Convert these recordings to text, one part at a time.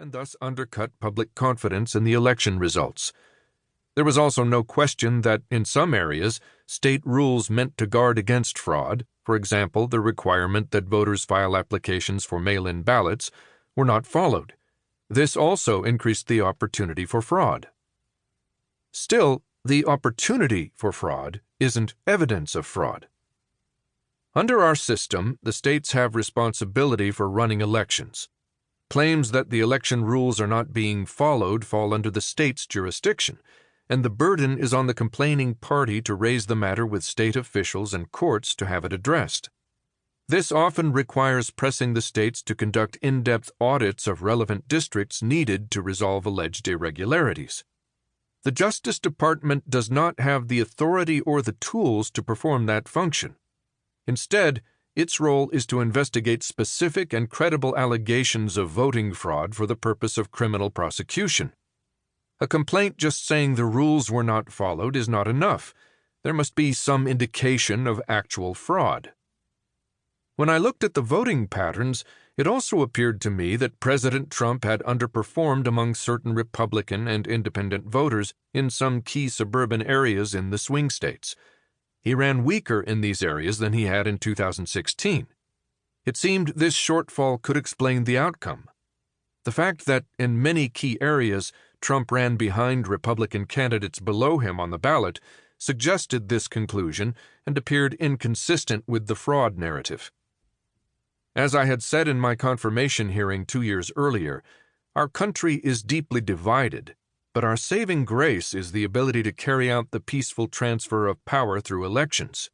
and thus undercut public confidence in the election results. There was also no question that, in some areas, state rules meant to guard against fraud, for example, the requirement that voters file applications for mail-in ballots, were not followed. This also increased the opportunity for fraud. Still, the opportunity for fraud isn't evidence of fraud. Under our system, the states have responsibility for running elections. Claims that the election rules are not being followed fall under the state's jurisdiction, and the burden is on the complaining party to raise the matter with state officials and courts to have it addressed. This often requires pressing the states to conduct in-depth audits of relevant districts needed to resolve alleged irregularities. The Justice Department does not have the authority or the tools to perform that function. Instead, its role is to investigate specific and credible allegations of voting fraud for the purpose of criminal prosecution. A complaint just saying the rules were not followed is not enough. There must be some indication of actual fraud. When I looked at the voting patterns, it also appeared to me that President Trump had underperformed among certain Republican and independent voters in some key suburban areas in the swing states. He ran weaker in these areas than he had in 2016. It seemed this shortfall could explain the outcome. The fact that in many key areas Trump ran behind Republican candidates below him on the ballot suggested this conclusion and appeared inconsistent with the fraud narrative. As I had said in my confirmation hearing 2 years earlier, our country is deeply divided, but our saving grace is the ability to carry out the peaceful transfer of power through elections.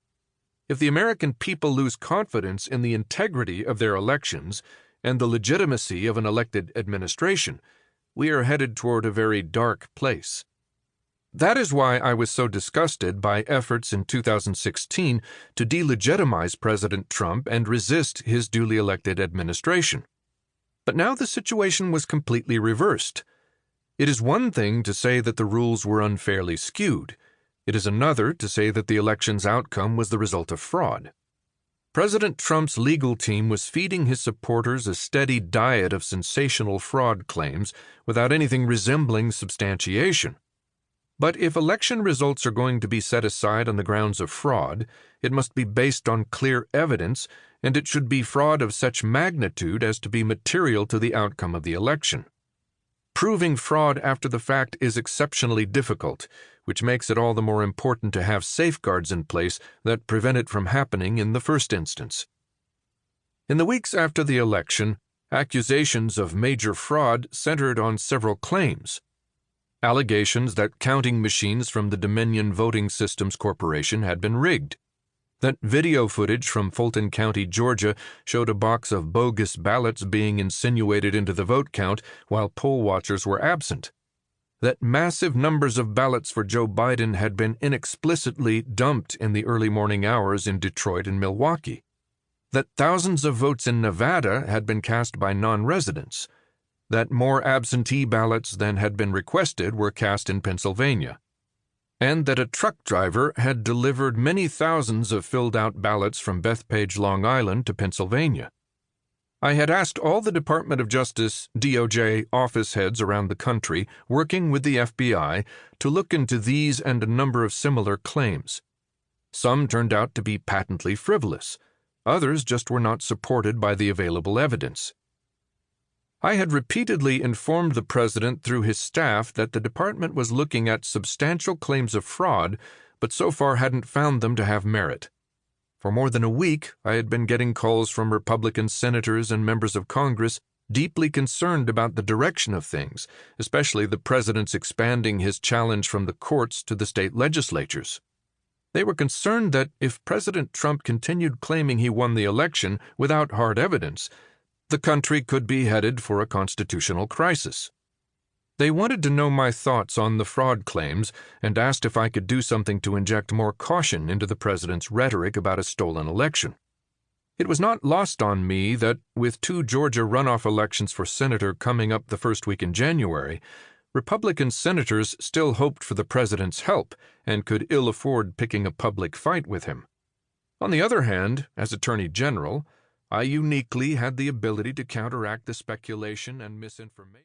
If the American people lose confidence in the integrity of their elections and the legitimacy of an elected administration, we are headed toward a very dark place. That is why I was so disgusted by efforts in 2016 to delegitimize President Trump and resist his duly elected administration. But now the situation was completely reversed. It is one thing to say that the rules were unfairly skewed. It is another to say that the election's outcome was the result of fraud. President Trump's legal team was feeding his supporters a steady diet of sensational fraud claims without anything resembling substantiation. But if election results are going to be set aside on the grounds of fraud, it must be based on clear evidence, and it should be fraud of such magnitude as to be material to the outcome of the election. Proving fraud after the fact is exceptionally difficult, which makes it all the more important to have safeguards in place that prevent it from happening in the first instance. In the weeks after the election, accusations of major fraud centered on several claims. Allegations that counting machines from the Dominion Voting Systems Corporation had been rigged, that video footage from Fulton County, Georgia, showed a box of bogus ballots being insinuated into the vote count while poll watchers were absent, that massive numbers of ballots for Joe Biden had been inexplicitly dumped in the early morning hours in Detroit and Milwaukee, that thousands of votes in Nevada had been cast by non-residents, that more absentee ballots than had been requested were cast in Pennsylvania, and that a truck driver had delivered many thousands of filled-out ballots from Bethpage, Long Island to Pennsylvania. I had asked all the Department of Justice, DOJ, office heads around the country, working with the FBI, to look into these and a number of similar claims. Some turned out to be patently frivolous. Others just were not supported by the available evidence. I had repeatedly informed the president through his staff that the department was looking at substantial claims of fraud, but so far hadn't found them to have merit. For more than a week, I had been getting calls from Republican senators and members of Congress deeply concerned about the direction of things, especially the president's expanding his challenge from the courts to the state legislatures. They were concerned that if President Trump continued claiming he won the election without hard evidence, the country could be headed for a constitutional crisis. They wanted to know my thoughts on the fraud claims and asked if I could do something to inject more caution into the president's rhetoric about a stolen election. It was not lost on me that, with 2 Georgia runoff elections for senator coming up the first week in January, Republican senators still hoped for the president's help and could ill afford picking a public fight with him. On the other hand, as Attorney General, I uniquely had the ability to counteract the speculation and misinformation.